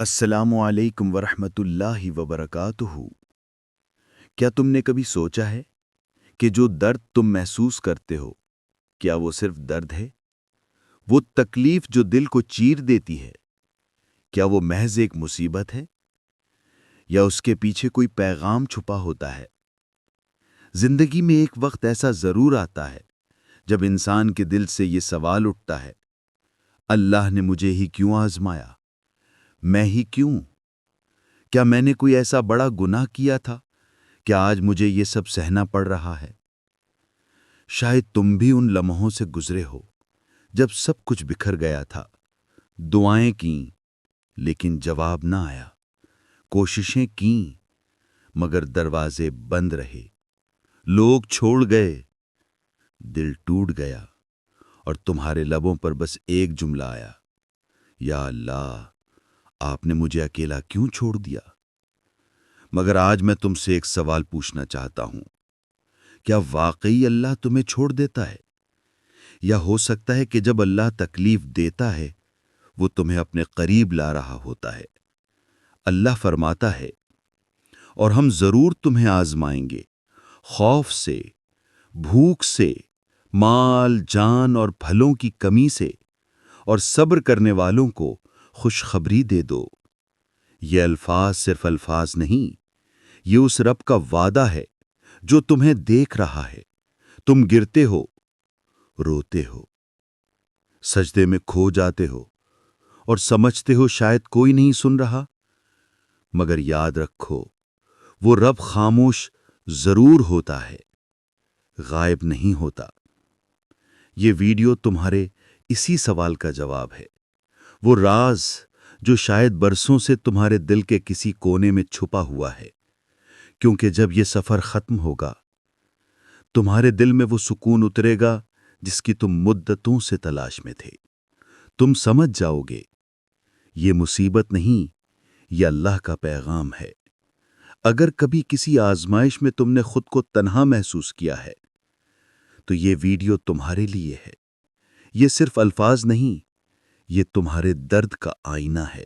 السلام علیکم ورحمۃ اللہ وبرکاتہ۔ کیا تم نے کبھی سوچا ہے کہ جو درد تم محسوس کرتے ہو، کیا وہ صرف درد ہے؟ وہ تکلیف جو دل کو چیر دیتی ہے، کیا وہ محض ایک مصیبت ہے یا اس کے پیچھے کوئی پیغام چھپا ہوتا ہے؟ زندگی میں ایک وقت ایسا ضرور آتا ہے جب انسان کے دل سے یہ سوال اٹھتا ہے، اللہ نے مجھے ہی کیوں آزمایا؟ میں ہی کیوں؟ کیا میں نے کوئی ایسا بڑا گناہ کیا تھا کہ آج مجھے یہ سب سہنا پڑ رہا ہے؟ شاید تم بھی ان لمحوں سے گزرے ہو جب سب کچھ بکھر گیا تھا، دعائیں کیں لیکن جواب نہ آیا، کوششیں کیں مگر دروازے بند رہے، لوگ چھوڑ گئے، دل ٹوٹ گیا اور تمہارے لبوں پر بس ایک جملہ آیا، یا اللہ، آپ نے مجھے اکیلا کیوں چھوڑ دیا؟ مگر آج میں تم سے ایک سوال پوچھنا چاہتا ہوں، کیا واقعی اللہ تمہیں چھوڑ دیتا ہے؟ یا ہو سکتا ہے کہ جب اللہ تکلیف دیتا ہے وہ تمہیں اپنے قریب لا رہا ہوتا ہے؟ اللہ فرماتا ہے، اور ہم ضرور تمہیں آزمائیں گے، خوف سے، بھوک سے، مال جان اور پھلوں کی کمی سے، اور صبر کرنے والوں کو خوشخبری دے دو۔ یہ الفاظ صرف الفاظ نہیں، یہ اس رب کا وعدہ ہے جو تمہیں دیکھ رہا ہے۔ تم گرتے ہو، روتے ہو، سجدے میں کھو جاتے ہو اور سمجھتے ہو شاید کوئی نہیں سن رہا، مگر یاد رکھو، وہ رب خاموش ضرور ہوتا ہے، غائب نہیں ہوتا۔ یہ ویڈیو تمہارے اسی سوال کا جواب ہے، وہ راز جو شاید برسوں سے تمہارے دل کے کسی کونے میں چھپا ہوا ہے، کیونکہ جب یہ سفر ختم ہوگا تمہارے دل میں وہ سکون اترے گا جس کی تم مدتوں سے تلاش میں تھے۔ تم سمجھ جاؤ گے، یہ مصیبت نہیں، یہ اللہ کا پیغام ہے۔ اگر کبھی کسی آزمائش میں تم نے خود کو تنہا محسوس کیا ہے تو یہ ویڈیو تمہارے لیے ہے۔ یہ صرف الفاظ نہیں، یہ تمہارے درد کا آئینہ ہے،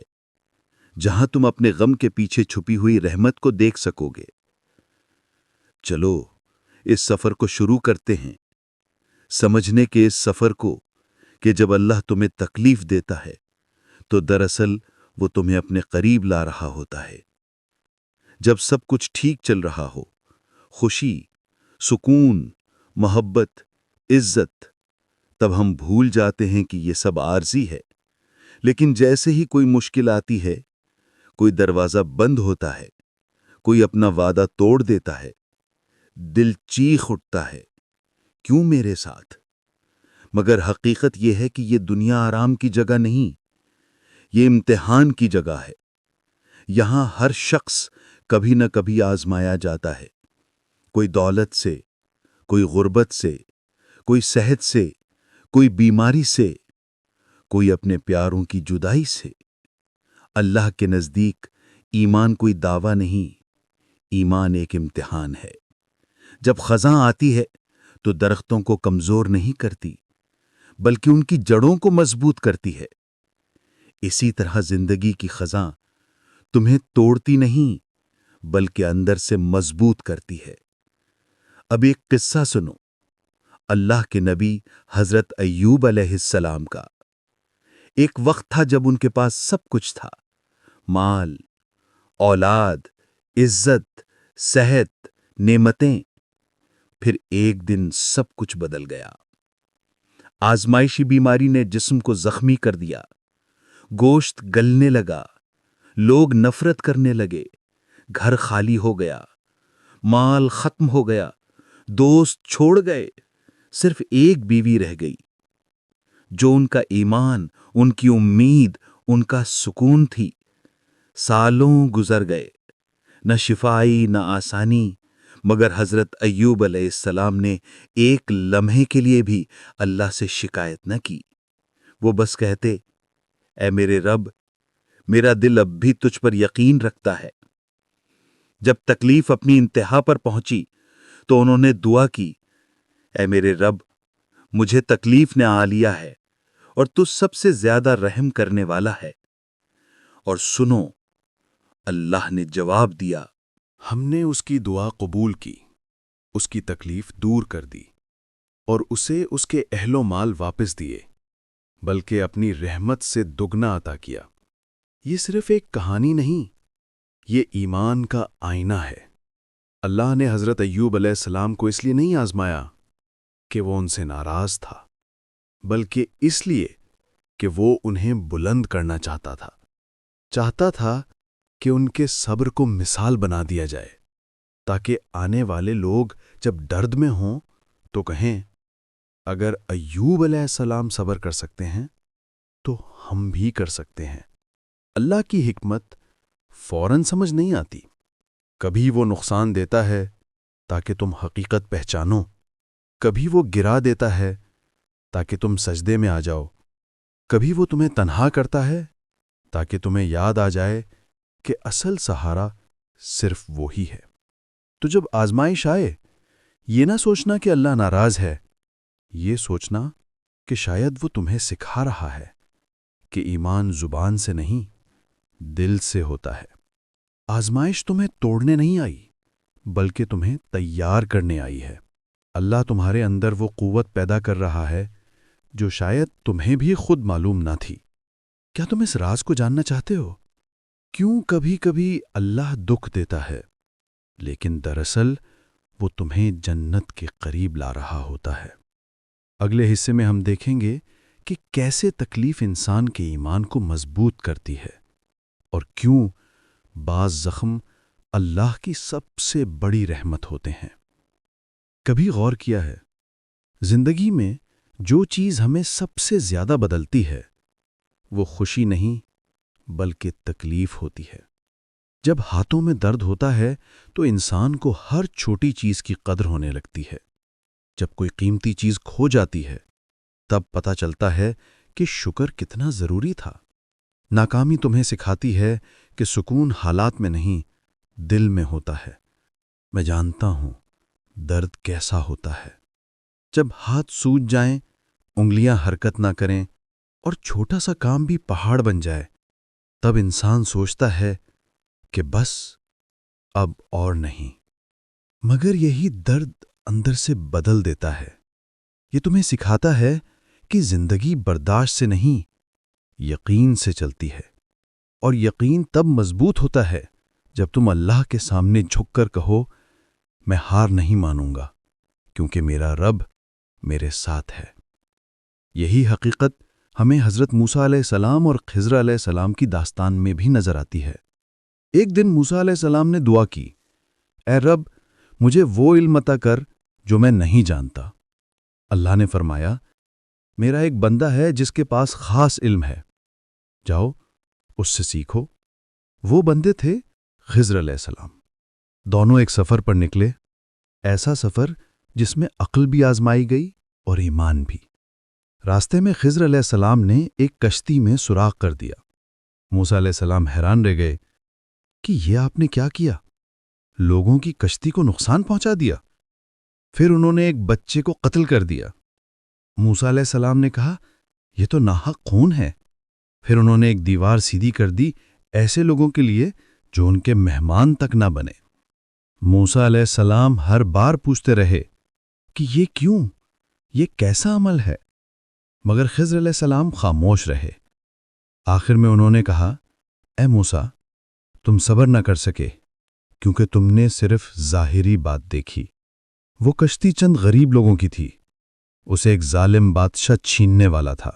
جہاں تم اپنے غم کے پیچھے چھپی ہوئی رحمت کو دیکھ سکو گے۔ چلو اس سفر کو شروع کرتے ہیں، سمجھنے کے اس سفر کو کہ جب اللہ تمہیں تکلیف دیتا ہے تو دراصل وہ تمہیں اپنے قریب لا رہا ہوتا ہے۔ جب سب کچھ ٹھیک چل رہا ہو، خوشی، سکون، محبت، عزت، تب ہم بھول جاتے ہیں کہ یہ سب عارضی ہے۔ لیکن جیسے ہی کوئی مشکل آتی ہے، کوئی دروازہ بند ہوتا ہے، کوئی اپنا وعدہ توڑ دیتا ہے، دل چیخ اٹھتا ہے، کیوں میرے ساتھ؟ مگر حقیقت یہ ہے کہ یہ دنیا آرام کی جگہ نہیں، یہ امتحان کی جگہ ہے۔ یہاں ہر شخص کبھی نہ کبھی آزمایا جاتا ہے، کوئی دولت سے، کوئی غربت سے، کوئی صحت سے، کوئی بیماری سے، کوئی اپنے پیاروں کی جدائی سے۔ اللہ کے نزدیک ایمان کوئی دعویٰ نہیں، ایمان ایک امتحان ہے۔ جب خزاں آتی ہے تو درختوں کو کمزور نہیں کرتی بلکہ ان کی جڑوں کو مضبوط کرتی ہے۔ اسی طرح زندگی کی خزاں تمہیں توڑتی نہیں بلکہ اندر سے مضبوط کرتی ہے۔ اب ایک قصہ سنو، اللہ کے نبی حضرت ایوب علیہ السلام کا۔ ایک وقت تھا جب ان کے پاس سب کچھ تھا، مال، اولاد، عزت، صحت، نعمتیں۔ پھر ایک دن سب کچھ بدل گیا۔ آزمائشی بیماری نے جسم کو زخمی کر دیا، گوشت گلنے لگا، لوگ نفرت کرنے لگے، گھر خالی ہو گیا، مال ختم ہو گیا، دوست چھوڑ گئے، صرف ایک بیوی رہ گئی جو ان کا ایمان، ان کی امید، ان کا سکون تھی۔ سالوں گزر گئے، نہ شفائی نہ آسانی، مگر حضرت ایوب علیہ السلام نے ایک لمحے کے لیے بھی اللہ سے شکایت نہ کی۔ وہ بس کہتے، اے میرے رب، میرا دل اب بھی تجھ پر یقین رکھتا ہے۔ جب تکلیف اپنی انتہا پر پہنچی تو انہوں نے دعا کی، اے میرے رب، مجھے تکلیف نے آ لیا ہے اور تو سب سے زیادہ رحم کرنے والا ہے۔ اور سنو، اللہ نے جواب دیا، ہم نے اس کی دعا قبول کی، اس کی تکلیف دور کر دی اور اسے اس کے اہل و مال واپس دیے، بلکہ اپنی رحمت سے دگنا عطا کیا۔ یہ صرف ایک کہانی نہیں، یہ ایمان کا آئینہ ہے۔ اللہ نے حضرت ایوب علیہ السلام کو اس لیے نہیں آزمایا کہ وہ ان سے ناراض تھا، بلکہ اس لیے کہ وہ انہیں بلند کرنا چاہتا تھا کہ ان کے صبر کو مثال بنا دیا جائے، تاکہ آنے والے لوگ جب درد میں ہوں تو کہیں اگر ایوب علیہ السلام صبر کر سکتے ہیں تو ہم بھی کر سکتے ہیں۔ اللہ کی حکمت فوراً سمجھ نہیں آتی، کبھی وہ نقصان دیتا ہے تاکہ تم حقیقت پہچانو، کبھی وہ گرا دیتا ہے تاکہ تم سجدے میں آ جاؤ، کبھی وہ تمہیں تنہا کرتا ہے تاکہ تمہیں یاد آ جائے کہ اصل سہارا صرف وہی ہے۔ تو جب آزمائش آئے، یہ نہ سوچنا کہ اللہ ناراض ہے، یہ سوچنا کہ شاید وہ تمہیں سکھا رہا ہے کہ ایمان زبان سے نہیں، دل سے ہوتا ہے۔ آزمائش تمہیں توڑنے نہیں آئی، بلکہ تمہیں تیار کرنے آئی ہے۔ اللہ تمہارے اندر وہ قوت پیدا کر رہا ہے جو شاید تمہیں بھی خود معلوم نہ تھی۔ کیا تم اس راز کو جاننا چاہتے ہو؟ کیوں کبھی کبھی اللہ دکھ دیتا ہے، لیکن دراصل وہ تمہیں جنت کے قریب لا رہا ہوتا ہے۔ اگلے حصے میں ہم دیکھیں گے کہ کیسے تکلیف انسان کے ایمان کو مضبوط کرتی ہے، اور کیوں بعض زخم اللہ کی سب سے بڑی رحمت ہوتے ہیں۔ کبھی غور کیا ہے، زندگی میں جو چیز ہمیں سب سے زیادہ بدلتی ہے وہ خوشی نہیں بلکہ تکلیف ہوتی ہے۔ جب ہاتھوں میں درد ہوتا ہے تو انسان کو ہر چھوٹی چیز کی قدر ہونے لگتی ہے۔ جب کوئی قیمتی چیز کھو جاتی ہے تب پتہ چلتا ہے کہ شکر کتنا ضروری تھا۔ ناکامی تمہیں سکھاتی ہے کہ سکون حالات میں نہیں، دل میں ہوتا ہے۔ میں جانتا ہوں درد کیسا ہوتا ہے۔ جب ہاتھ سوج جائیں، انگلیاں حرکت نہ کریں اور چھوٹا سا کام بھی پہاڑ بن جائے، تب انسان سوچتا ہے کہ بس اب اور نہیں۔ مگر یہی درد اندر سے بدل دیتا ہے۔ یہ تمہیں سکھاتا ہے کہ زندگی برداشت سے نہیں، یقین سے چلتی ہے، اور یقین تب مضبوط ہوتا ہے جب تم اللہ کے سامنے جھک کر کہو، میں ہار نہیں مانوں گا کیونکہ میرا رب میرے ساتھ ہے۔ یہی حقیقت ہمیں حضرت موسیٰ علیہ السلام اور خضر علیہ السلام کی داستان میں بھی نظر آتی ہے۔ ایک دن موسیٰ علیہ السلام نے دعا کی، اے رب مجھے وہ علم عطا کر جو میں نہیں جانتا۔ اللہ نے فرمایا، میرا ایک بندہ ہے جس کے پاس خاص علم ہے، جاؤ اس سے سیکھو۔ وہ بندے تھے خضر علیہ السلام۔ دونوں ایک سفر پر نکلے، ایسا سفر جس میں عقل بھی آزمائی گئی اور ایمان بھی۔ راستے میں خضر علیہ السلام نے ایک کشتی میں سراغ کر دیا۔ موسیٰ علیہ السلام حیران رہ گئے کہ یہ آپ نے کیا کیا؟ لوگوں کی کشتی کو نقصان پہنچا دیا۔ پھر انہوں نے ایک بچے کو قتل کر دیا۔ موسیٰ علیہ السلام نے کہا، یہ تو ناحق خون ہے۔ پھر انہوں نے ایک دیوار سیدھی کر دی ایسے لوگوں کے لیے جو ان کے مہمان تک نہ بنے۔ موسیٰ علیہ السلام ہر بار پوچھتے رہے کہ یہ کیوں؟ یہ کیسا عمل ہے؟ مگر خضر علیہ السلام خاموش رہے۔ آخر میں انہوں نے کہا، اے موسیٰ، تم صبر نہ کر سکے کیونکہ تم نے صرف ظاہری بات دیکھی۔ وہ کشتی چند غریب لوگوں کی تھی، اسے ایک ظالم بادشاہ چھیننے والا تھا۔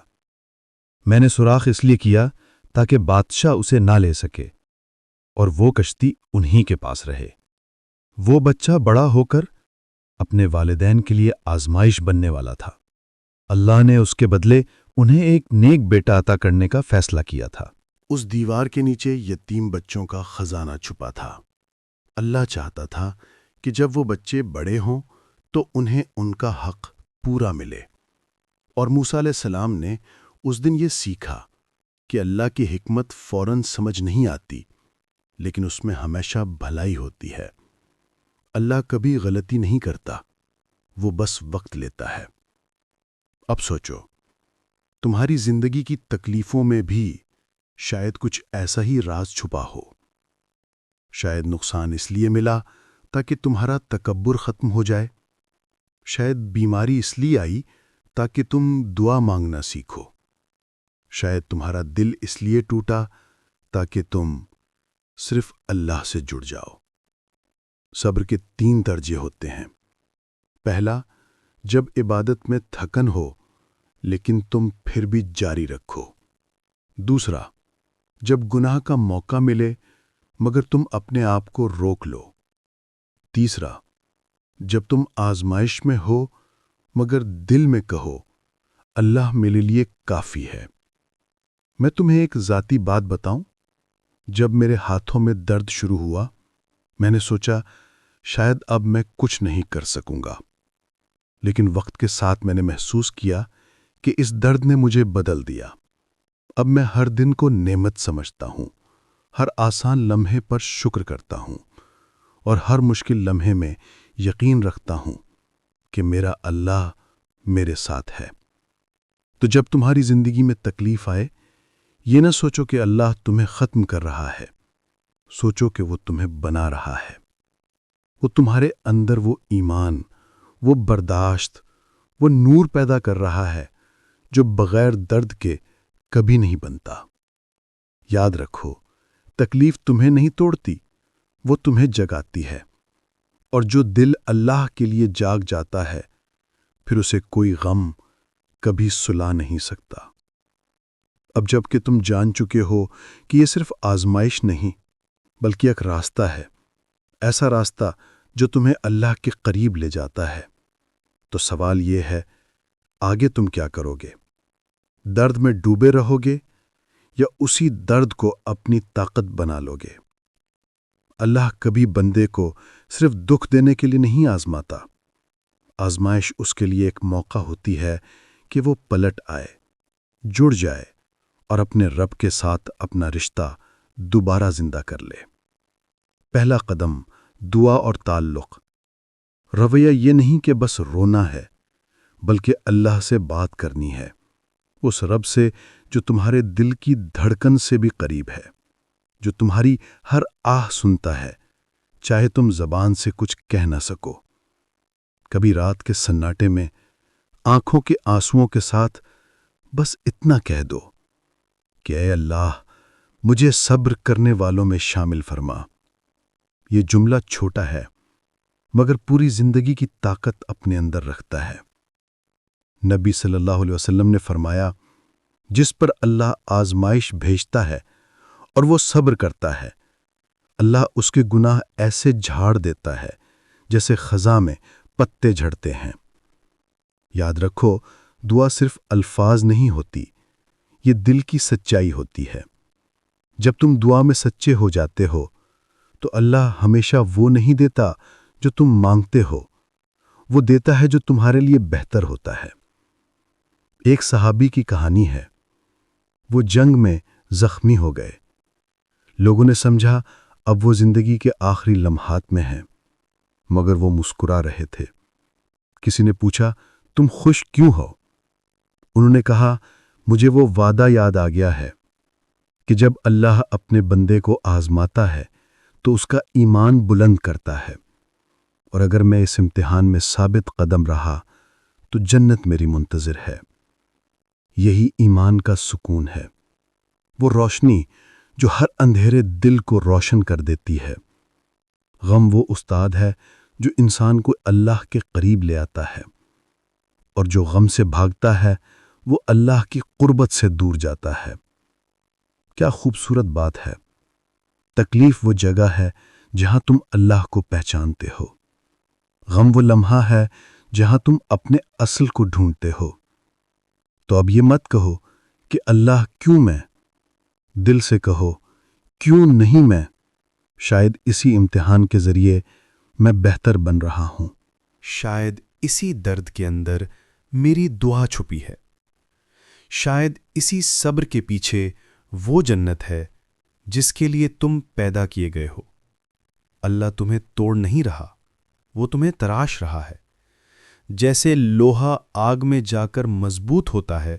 میں نے سوراخ اس لیے کیا تاکہ بادشاہ اسے نہ لے سکے اور وہ کشتی انہی کے پاس رہے۔ وہ بچہ بڑا ہو کر اپنے والدین کے لیے آزمائش بننے والا تھا۔ اللہ نے اس کے بدلے انہیں ایک نیک بیٹا عطا کرنے کا فیصلہ کیا تھا۔ اس دیوار کے نیچے یتیم بچوں کا خزانہ چھپا تھا۔ اللہ چاہتا تھا کہ جب وہ بچے بڑے ہوں تو انہیں ان کا حق پورا ملے۔ اور موسیٰ علیہ السلام نے اس دن یہ سیکھا کہ اللہ کی حکمت فوراً سمجھ نہیں آتی، لیکن اس میں ہمیشہ بھلائی ہوتی ہے۔ اللہ کبھی غلطی نہیں کرتا، وہ بس وقت لیتا ہے۔ اب سوچو، تمہاری زندگی کی تکلیفوں میں بھی شاید کچھ ایسا ہی راز چھپا ہو۔ شاید نقصان اس لیے ملا تاکہ تمہارا تکبر ختم ہو جائے۔ شاید بیماری اس لیے آئی تاکہ تم دعا مانگنا سیکھو۔ شاید تمہارا دل اس لیے ٹوٹا تاکہ تم صرف اللہ سے جڑ جاؤ۔ صبر کے 3 درجے ہوتے ہیں۔ پہلا، جب عبادت میں تھکن ہو لیکن تم پھر بھی جاری رکھو۔ دوسرا، جب گناہ کا موقع ملے مگر تم اپنے آپ کو روک لو۔ تیسرا، جب تم آزمائش میں ہو مگر دل میں کہو اللہ میرے لیے کافی ہے۔ میں تمہیں ایک ذاتی بات بتاؤں؟ جب میرے ہاتھوں میں درد شروع ہوا، میں نے سوچا شاید اب میں کچھ نہیں کر سکوں گا، لیکن وقت کے ساتھ میں نے محسوس کیا کہ اس درد نے مجھے بدل دیا۔ اب میں ہر دن کو نعمت سمجھتا ہوں، ہر آسان لمحے پر شکر کرتا ہوں، اور ہر مشکل لمحے میں یقین رکھتا ہوں کہ میرا اللہ میرے ساتھ ہے۔ تو جب تمہاری زندگی میں تکلیف آئے، یہ نہ سوچو کہ اللہ تمہیں ختم کر رہا ہے، سوچو کہ وہ تمہیں بنا رہا ہے۔ وہ تمہارے اندر وہ ایمان، وہ برداشت، وہ نور پیدا کر رہا ہے جو بغیر درد کے کبھی نہیں بنتا۔ یاد رکھو، تکلیف تمہیں نہیں توڑتی، وہ تمہیں جگاتی ہے، اور جو دل اللہ کے لیے جاگ جاتا ہے پھر اسے کوئی غم کبھی سلا نہیں سکتا۔ اب جب کہ تم جان چکے ہو کہ یہ صرف آزمائش نہیں بلکہ ایک راستہ ہے، ایسا راستہ جو تمہیں اللہ کے قریب لے جاتا ہے، تو سوال یہ ہے، آگے تم کیا کرو گے؟ درد میں ڈوبے رہو گے یا اسی درد کو اپنی طاقت بنا لو گے؟ اللہ کبھی بندے کو صرف دکھ دینے کے لیے نہیں آزماتا۔ آزمائش اس کے لیے ایک موقع ہوتی ہے کہ وہ پلٹ آئے، جڑ جائے اور اپنے رب کے ساتھ اپنا رشتہ دوبارہ زندہ کر لے۔ پہلا قدم دعا اور تعلق۔ رویہ یہ نہیں کہ بس رونا ہے، بلکہ اللہ سے بات کرنی ہے، اس رب سے جو تمہارے دل کی دھڑکن سے بھی قریب ہے، جو تمہاری ہر آہ سنتا ہے، چاہے تم زبان سے کچھ کہہ نہ سکو۔ کبھی رات کے سناٹے میں آنکھوں کے آنسوؤں کے ساتھ بس اتنا کہہ دو کہ اے اللہ، مجھے صبر کرنے والوں میں شامل فرما۔ یہ جملہ چھوٹا ہے مگر پوری زندگی کی طاقت اپنے اندر رکھتا ہے۔ نبی صلی اللہ علیہ وسلم نے فرمایا، جس پر اللہ آزمائش بھیجتا ہے اور وہ صبر کرتا ہے، اللہ اس کے گناہ ایسے جھاڑ دیتا ہے جیسے خزاں میں پتے جھڑتے ہیں۔ یاد رکھو، دعا صرف الفاظ نہیں ہوتی، یہ دل کی سچائی ہوتی ہے۔ جب تم دعا میں سچے ہو جاتے ہو تو اللہ ہمیشہ وہ نہیں دیتا جو تم مانگتے ہو، وہ دیتا ہے جو تمہارے لیے بہتر ہوتا ہے۔ ایک صحابی کی کہانی ہے، وہ جنگ میں زخمی ہو گئے۔ لوگوں نے سمجھا اب وہ زندگی کے آخری لمحات میں ہیں، مگر وہ مسکرا رہے تھے۔ کسی نے پوچھا، تم خوش کیوں ہو؟ انہوں نے کہا، مجھے وہ وعدہ یاد آ گیا ہے کہ جب اللہ اپنے بندے کو آزماتا ہے تو اس کا ایمان بلند کرتا ہے، اور اگر میں اس امتحان میں ثابت قدم رہا تو جنت میری منتظر ہے۔ یہی ایمان کا سکون ہے، وہ روشنی جو ہر اندھیرے دل کو روشن کر دیتی ہے۔ غم وہ استاد ہے جو انسان کو اللہ کے قریب لے آتا ہے، اور جو غم سے بھاگتا ہے وہ اللہ کی قربت سے دور جاتا ہے۔ کیا خوبصورت بات ہے! تکلیف وہ جگہ ہے جہاں تم اللہ کو پہچانتے ہو، غم وہ لمحہ ہے جہاں تم اپنے اصل کو ڈھونڈتے ہو۔ تو اب یہ مت کہو کہ اللہ کیوں میں، دل سے کہو کیوں نہیں میں؟ شاید اسی امتحان کے ذریعے میں بہتر بن رہا ہوں، شاید اسی درد کے اندر میری دعا چھپی ہے، شاید اسی صبر کے پیچھے وہ جنت ہے جس کے لیے تم پیدا کیے گئے ہو۔ اللہ تمہیں توڑ نہیں رہا، وہ تمہیں تراش رہا ہے۔ جیسے لوہا آگ میں جا کر مضبوط ہوتا ہے،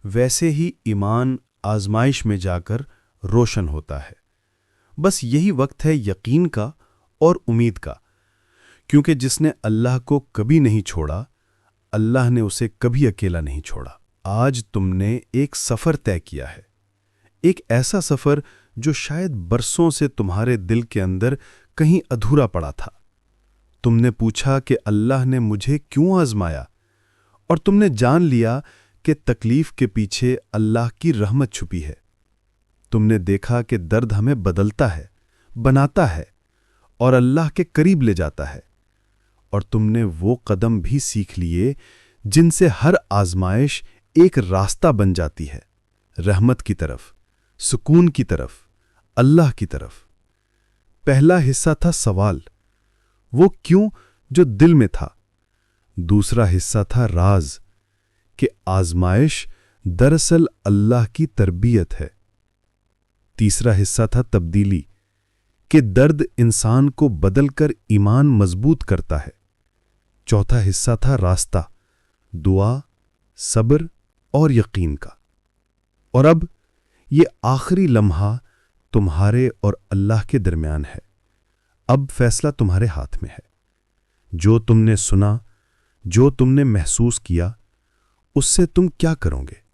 ویسے ہی ایمان آزمائش میں جا کر روشن ہوتا ہے۔ بس یہی وقت ہے یقین کا اور امید کا، کیونکہ جس نے اللہ کو کبھی نہیں چھوڑا، اللہ نے اسے کبھی اکیلا نہیں چھوڑا۔ آج تم نے ایک سفر طے کیا ہے، ایک ایسا سفر جو شاید برسوں سے تمہارے دل کے اندر کہیں ادھورا پڑا تھا۔ تم نے پوچھا کہ اللہ نے مجھے کیوں آزمایا، اور تم نے جان لیا کہ تکلیف کے پیچھے اللہ کی رحمت چھپی ہے۔ تم نے دیکھا کہ درد ہمیں بدلتا ہے، بناتا ہے اور اللہ کے قریب لے جاتا ہے، اور تم نے وہ قدم بھی سیکھ لیے جن سے ہر آزمائش ایک راستہ بن جاتی ہے، رحمت کی طرف، سکون کی طرف، اللہ کی طرف۔ پہلا حصہ تھا سوال، وہ کیوں جو دل میں تھا۔ دوسرا حصہ تھا راز، کہ آزمائش دراصل اللہ کی تربیت ہے۔ تیسرا حصہ تھا تبدیلی، کہ درد انسان کو بدل کر ایمان مضبوط کرتا ہے۔ چوتھا حصہ تھا راستہ، دعا، صبر اور یقین کا۔ اور اب یہ آخری لمحہ تمہارے اور اللہ کے درمیان ہے۔ اب فیصلہ تمہارے ہاتھ میں ہے۔ جو تم نے سنا، جو تم نے محسوس کیا، اس سے تم کیا کرو گے؟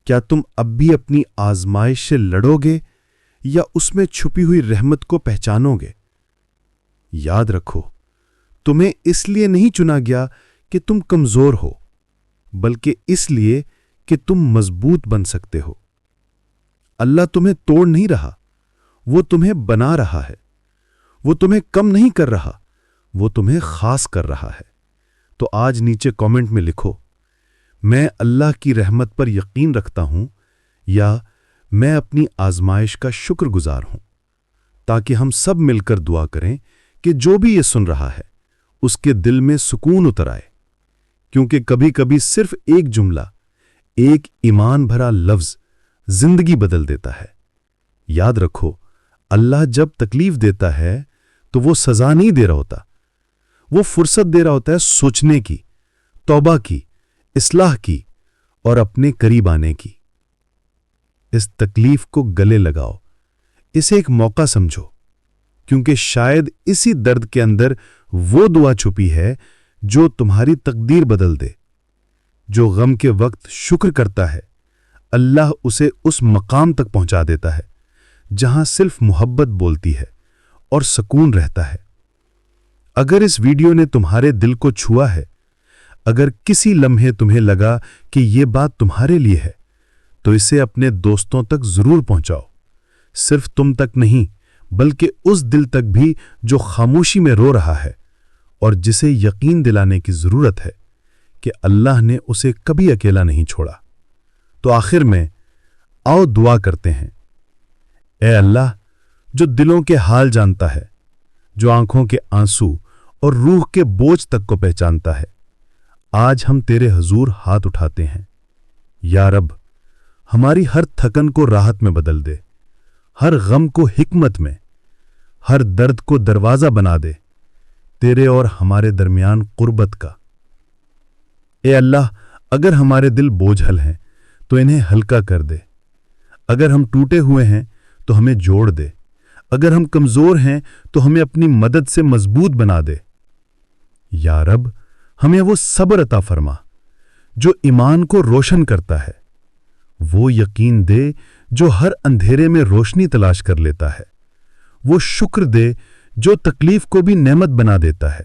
کیا تم اب بھی اپنی آزمائش سے لڑو گے یا اس میں چھپی ہوئی رحمت کو پہچانو گے؟ یاد رکھو، تمہیں اس لیے نہیں چنا گیا کہ تم کمزور ہو، بلکہ اس لیے کہ تم مضبوط بن سکتے ہو۔ اللہ تمہیں توڑ نہیں رہا، وہ تمہیں بنا رہا ہے۔ وہ تمہیں کم نہیں کر رہا، وہ تمہیں خاص کر رہا ہے۔ تو آج نیچے کامنٹ میں لکھو، میں اللہ کی رحمت پر یقین رکھتا ہوں، یا میں اپنی آزمائش کا شکر گزار ہوں، تاکہ ہم سب مل کر دعا کریں کہ جو بھی یہ سن رہا ہے اس کے دل میں سکون اتر آئے، کیونکہ کبھی کبھی صرف ایک جملہ، ایک ایمان بھرا لفظ زندگی بدل دیتا ہے۔ یاد رکھو، اللہ جب تکلیف دیتا ہے تو وہ سزا نہیں دے رہا ہوتا، وہ فرصت دے رہا ہوتا ہے سوچنے کی، توبہ کی، اصلاح کی اور اپنے قریب آنے کی۔ اس تکلیف کو گلے لگاؤ، اسے ایک موقع سمجھو، کیونکہ شاید اسی درد کے اندر وہ دعا چھپی ہے جو تمہاری تقدیر بدل دے۔ جو غم کے وقت شکر کرتا ہے، اللہ اسے اس مقام تک پہنچا دیتا ہے جہاں صرف محبت بولتی ہے اور سکون رہتا ہے۔ اگر اس ویڈیو نے تمہارے دل کو چھوا ہے، اگر کسی لمحے تمہیں لگا کہ یہ بات تمہارے لیے ہے، تو اسے اپنے دوستوں تک ضرور پہنچاؤ۔ صرف تم تک نہیں، بلکہ اس دل تک بھی جو خاموشی میں رو رہا ہے اور جسے یقین دلانے کی ضرورت ہے کہ اللہ نے اسے کبھی اکیلا نہیں چھوڑا۔ تو آخر میں آؤ دعا کرتے ہیں۔ اے اللہ، جو دلوں کے حال جانتا ہے، جو آنکھوں کے آنسو اور روح کے بوجھ تک کو پہچانتا ہے، آج ہم تیرے حضور ہاتھ اٹھاتے ہیں۔ یا رب، ہماری ہر تھکن کو راحت میں بدل دے، ہر غم کو حکمت میں، ہر درد کو دروازہ بنا دے تیرے اور ہمارے درمیان قربت کا۔ اے اللہ، اگر ہمارے دل بوجھل ہیں تو انہیں ہلکا کر دے، اگر ہم ٹوٹے ہوئے ہیں تو ہمیں جوڑ دے، اگر ہم کمزور ہیں تو ہمیں اپنی مدد سے مضبوط بنا دے۔ یا رب، ہمیں وہ صبر عطا فرما جو ایمان کو روشن کرتا ہے، وہ یقین دے جو ہر اندھیرے میں روشنی تلاش کر لیتا ہے، وہ شکر دے جو تکلیف کو بھی نعمت بنا دیتا ہے۔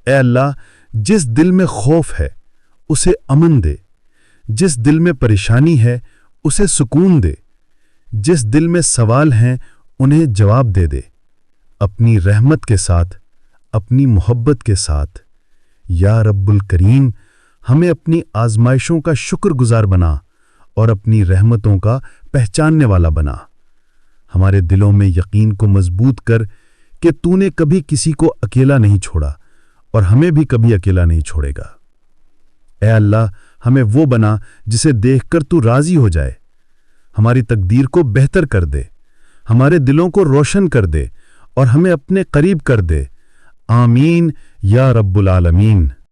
اے اللہ، جس دل میں خوف ہے اسے امن دے، جس دل میں پریشانی ہے اسے سکون دے، جس دل میں سوال ہیں انہیں جواب دے دے، اپنی رحمت کے ساتھ، اپنی محبت کے ساتھ۔ یا رب الکریم، ہمیں اپنی آزمائشوں کا شکر گزار بنا اور اپنی رحمتوں کا پہچاننے والا بنا۔ ہمارے دلوں میں یقین کو مضبوط کر کہ تو نے کبھی کسی کو اکیلا نہیں چھوڑا اور ہمیں بھی کبھی اکیلا نہیں چھوڑے گا۔ اے اللہ، ہمیں وہ بنا جسے دیکھ کر تو راضی ہو جائے، ہماری تقدیر کو بہتر کر دے، ہمارے دلوں کو روشن کر دے اور ہمیں اپنے قریب کر دے۔ آمین یا رب العالمین۔